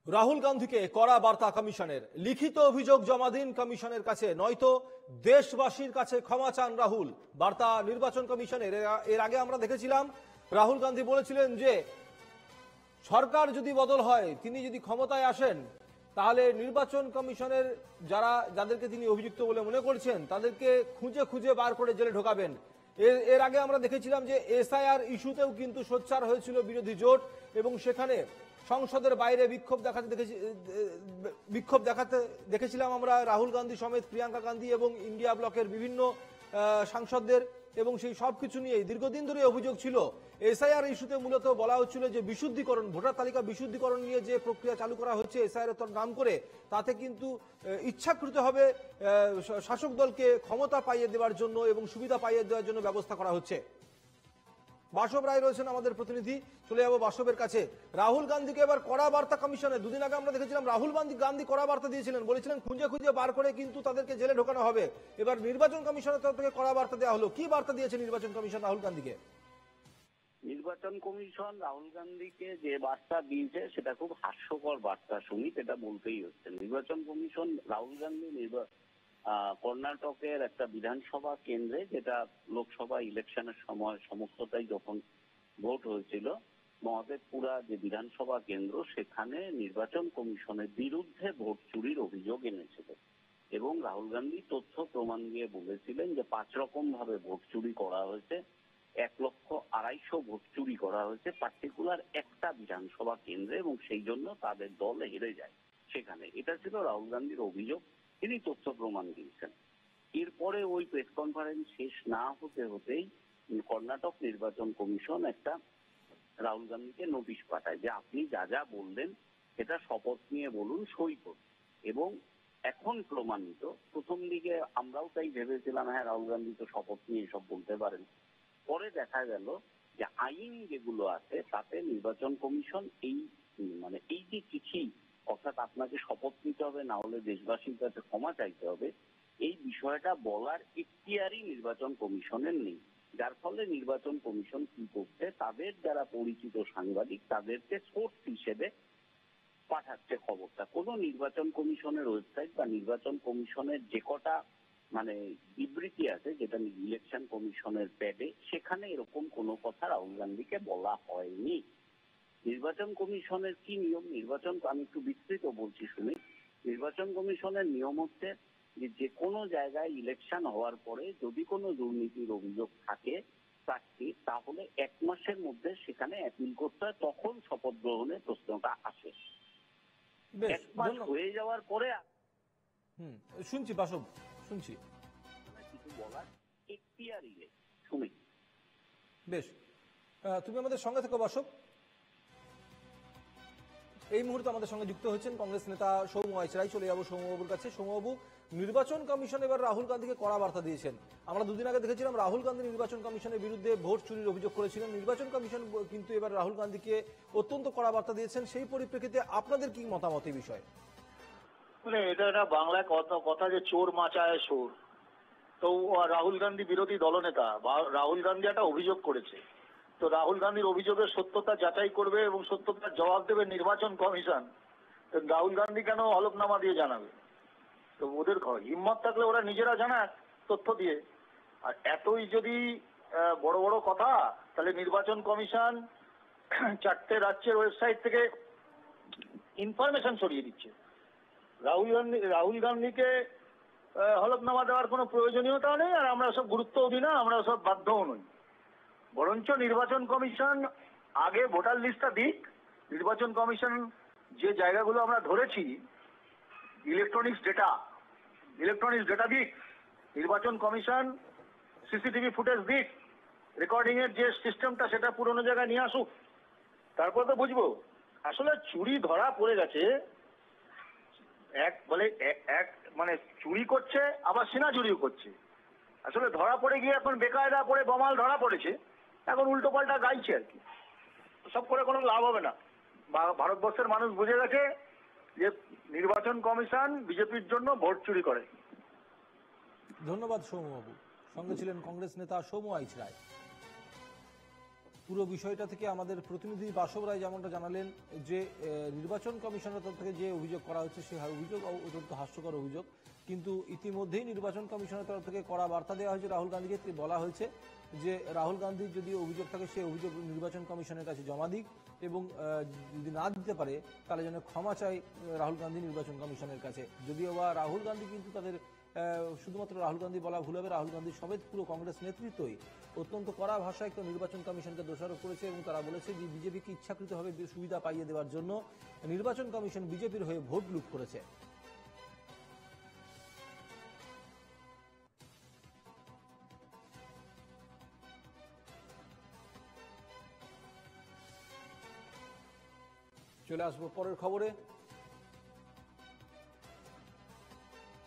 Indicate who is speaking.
Speaker 1: রাহুল গান্ধীকে কড়া বার্তা কমিশনের, লিখিত অভিযোগ জমা দিন কমিশনের কাছে, নয়তো দেশবাসীর কাছে ক্ষমা চান রাহুল। বার্তা নির্বাচন কমিশনের। এর আগে আমরা দেখেছিলাম রাহুল গান্ধী বলেছিলেন যে সরকার যদি বদল হয়, তিনি যদি ক্ষমতায় আসেন, তাহলে নির্বাচন কমিশনের যাদেরকে তিনি অভিযুক্ত বলে মনে করছেন তাদেরকে খুঁজে খুঁজে বার করে জেলে ঢোকাবেন। এর আগে আমরা দেখেছিলাম যে এসআইআর ইস্যুতেও কিন্তু সোচ্চার হয়েছিল বিরোধী জোট, এবং সেখানে সংসদের বাইরে বিক্ষোভ দেখাতে দেখেছিলাম আমরা রাহুল গান্ধী সমেত প্রিয়াঙ্কা গান্ধী এবং ইন্ডিয়া ব্লকের বিভিন্ন সাংসদদের, এবং সেই সবকিছু নিয়ে দীর্ঘদিন ধরে অভিযোগ ছিল। এসআইআর ইস্যুতে মূলত বলা হচ্ছিল যে বিশুদ্ধিকরণ, ভোটার তালিকা বিশুদ্ধিকরণ নিয়ে যে প্রক্রিয়া চালু করা হচ্ছে এসআইআর নাম করে, তাতে কিন্তু ইচ্ছাকৃতভাবে শাসক দলকে ক্ষমতা পাইয়ে দেওয়ার জন্য এবং সুবিধা পাইয়ে দেওয়ার জন্য ব্যবস্থা করা হচ্ছে। বাসব রায় রয়েছেন আমাদের প্রতিনিধি, চলে যাবো বাসবের কাছে। রাহুল গান্ধীকে এবার কড়া বার্তা কমিশনে। দুদিন আগে আমরা দেখেছিলাম রাহুল গান্ধী কড়া বার্তা দিয়েছিলেন, বলেছিলেন খুঁজে খুঁজে বার করে কিন্তু তাদেরকে জেলে ঢোকানো হবে। এবার নির্বাচন কমিশনের তরফ থেকে কড়া বার্তা দেওয়া হলো। কি বার্তা দিয়েছে নির্বাচন কমিশন রাহুল গান্ধীকে?
Speaker 2: নির্বাচন কমিশন রাহুল গান্ধীকে যে বার্তা দিয়েছে সেটা খুব হাস্যকর বার্তা, সুমিত, এটা বলতেই হচ্ছে। নির্বাচন কমিশন রাহুল গান্ধী কর্ণাটকের একটা বিধানসভা কেন্দ্রে, যেটা লোকসভা ইলেকশনের সময় সমস্তটাই যখন ভোট হয়েছিল, মহাদেবপুরা যে বিধানসভা কেন্দ্র, সেখানে নির্বাচন কমিশনের বিরুদ্ধে ভোট চুরির অভিযোগ এনেছিল। এবং রাহুল গান্ধী তথ্য প্রমাণ দিয়ে বলেছিলেন যে 5 রকম ভাবে ভোট চুরি করা হয়েছে, 1,250,000 ভোট চুরি করা হয়েছে পার্টিকুলার একটা বিধানসভা কেন্দ্রে, এবং সেই জন্য তাদের দল হেরে যায় সেখানে। এটা ছিল রাহুল গান্ধীর অভিযোগ, তিনি তথ্য প্রমাণ দিয়েছেন। এরপরে ওই প্রেস কনফারেন্স শেষ না হতে হতেই কর্ণাটক নির্বাচন কমিশন একটা রাহুল গান্ধীকে নোটিশ পাঠায় যে আপনি যা যা বললেন সেটা শপথ নিয়ে বলুন, সই করুন। এবং এখন প্রমাণিত, প্রথম দিকে আমরাও তাই ভেবেছিলাম, হ্যাঁ রাহুল গান্ধী তো শপথ নিয়ে এসব বলতে পারেন। পরে দেখা গেল যে আইন যেগুলো আছে তাতে নির্বাচন কমিশন এই যে চিঠি, অর্থাৎ আপনাকে শপথ নিতে হবে, না হলে দেশবাসীর কাছে ক্ষমা চাইতে হবে, এই বিষয়টা বলার এখতিয়ারই নির্বাচন কমিশনের নেই। যার ফলে নির্বাচন কমিশন কি করছে, তাদের যারা পরিচিত সাংবাদিক তাদেরকে সোর্স হিসেবে পাঠাচ্ছে খবরটা। কোন নির্বাচন কমিশনের ওয়েবসাইট বা নির্বাচন কমিশনের যে কটা বিবৃতি আছে, যেটা ইলেকশন কমিশনের প্যাডে, সেখানে এরকম কোনো কথা রাহুল গান্ধীকে বলা হয়নি। নির্বাচন কমিশনের কি নিয়ম, আমি একটু বিস্তৃত বলছি শুনে। নির্বাচন কমিশনের নিয়ম হচ্ছে যে কোনো জায়গায় ইলেকশন হওয়ার পরে যদি কোনো দুর্নীতির অভিযোগ থাকে প্রার্থী, তাহলে 1 মাসের মধ্যে সেখানে অ্যাপিল করতে হয়, তখন শপথ গ্রহণের প্রশ্নটা আসে। 1 মাস হয়ে যাওয়ার পরে
Speaker 1: শুনছি বাসব, শুনছি
Speaker 2: কিছু বলার এখতিয়ারই নেই। শুনি।
Speaker 1: বেশ, তুমি আমাদের সঙ্গে থেকো বাসব। এই মুহূর্তে আমাদের সঙ্গে যুক্ত হয়েছেন কংগ্রেস নেতা সৌম্য আইচরাই। চলে যাবো সৌম্যবাবুর কাছে। সৌম্যবাবু, নির্বাচন কমিশন এবার রাহুল গান্ধীকে কড়া বার্তা দিয়েছেন। আমরা দুদিন আগে দেখেছিলাম রাহুল গান্ধী নির্বাচন কমিশনের বিরুদ্ধে ভোট চুরির অভিযোগ করেছিলেন। নির্বাচন কমিশন কিন্তু এবার রাহুল গান্ধীকে অত্যন্ত কড়া বার্তা দিয়েছেন। সেই পরিপ্রেক্ষিতে আপনাদের কি মতামত এই বিষয়ে?
Speaker 3: এটা একটা বাংলায় কথা যে চোর মাচায় চোর। তো রাহুল গান্ধী বিরোধী দলনেতা, রাহুল গান্ধী একটা অভিযোগ করেছে, তো রাহুল গান্ধীর অভিযোগের সত্যতা যাচাই করবে এবং সত্যতার জবাব দেবে নির্বাচন কমিশন। রাহুল গান্ধী কেন হলফনামা দিয়ে জানাবে? তো ওদের হিম্মত থাকলে ওরা নিজেরা জানাক তথ্য দিয়ে। আর এতই যদি বড় বড় কথা, তাহলে নির্বাচন কমিশন 4টে রাজ্যের ওয়েবসাইট থেকে ইনফরমেশন ছড়িয়ে দিচ্ছে। রাহুল গান্ধীকে হলফনামা দেওয়ার কোনো প্রয়োজনীয়তা নেই, আর আমরা সব গুরুত্বও দিই না, আমরা সব বাধ্যও নই। বরঞ্চ নির্বাচন কমিশন আগে ভোটার লিস্টটা দিক। নির্বাচন কমিশন যে জায়গাগুলো আমরা ধরেছি, ইলেকট্রনিক্স ডেটা দিক। নির্বাচন কমিশন সিসিটিভি ফুটেজ দিক, রেকর্ডিং এর যে সিস্টেমটা সেটা পুরোনো জায়গায় নিয়ে আসুক, তারপর তো বুঝবো। আসলে চুরি ধরা পড়ে গেছে, মানে চুরি করছে আবার সিনা চুরিও করছে। আসলে ধরা পড়ে গিয়ে এখন বেকায়দা করে বমাল ধরা পড়েছে, এখন উল্টো পাল্টা গাইছে আর কি। সব করে কোনো লাভ হবে না। ভারতবর্ষের মানুষ বুঝে গেছে যে নির্বাচন কমিশন বিজেপির জন্য ভোট চুরি করে।
Speaker 1: ধন্যবাদ সৌম্যবাবু। সঙ্গে ছিলেন কংগ্রেস নেতা সৌম্য আইচরাই। পুরো বিষয়টা থেকে আমাদের প্রতিনিধি বাসব রায় যেমনটা জানালেন যে নির্বাচন কমিশনের তরফ থেকে যে অভিযোগ করা হচ্ছে সেই অভিযোগ অত্যন্ত হাস্যকর অভিযোগ, কিন্তু ইতিমধ্যেই নির্বাচন কমিশনের তরফ থেকে কড়া বার্তা দেওয়া হয়েছে রাহুল গান্ধীকে। বলা হয়েছে যে রাহুল গান্ধীর যদি অভিযোগ থাকে সেই অভিযোগ নির্বাচন কমিশনের কাছে জমা দিক এবং যদি না দিতে পারে তাহলে যেন ক্ষমা চাই রাহুল গান্ধী নির্বাচন কমিশনের কাছে। যদিও বা রাহুল গান্ধী কিন্তু তাদের শুধুমাত্র রাহুল গান্ধী বলা ভুল হবে, রাহুল গান্ধী সমেত পুরো কংগ্রেস নেতৃত্বই অত্যন্ত কড়া ভাষায় নির্বাচন কমিশনকে দোষারোপ করেছে এবং তারা বলেছে যে বিজেপিকে ইচ্ছাকৃতভাবে সুবিধা পাইয়ে দেওয়ার জন্য নির্বাচন কমিশন বিজেপির হয়ে ভোট লুট করেছে। চলে আসবো পরের খবরে।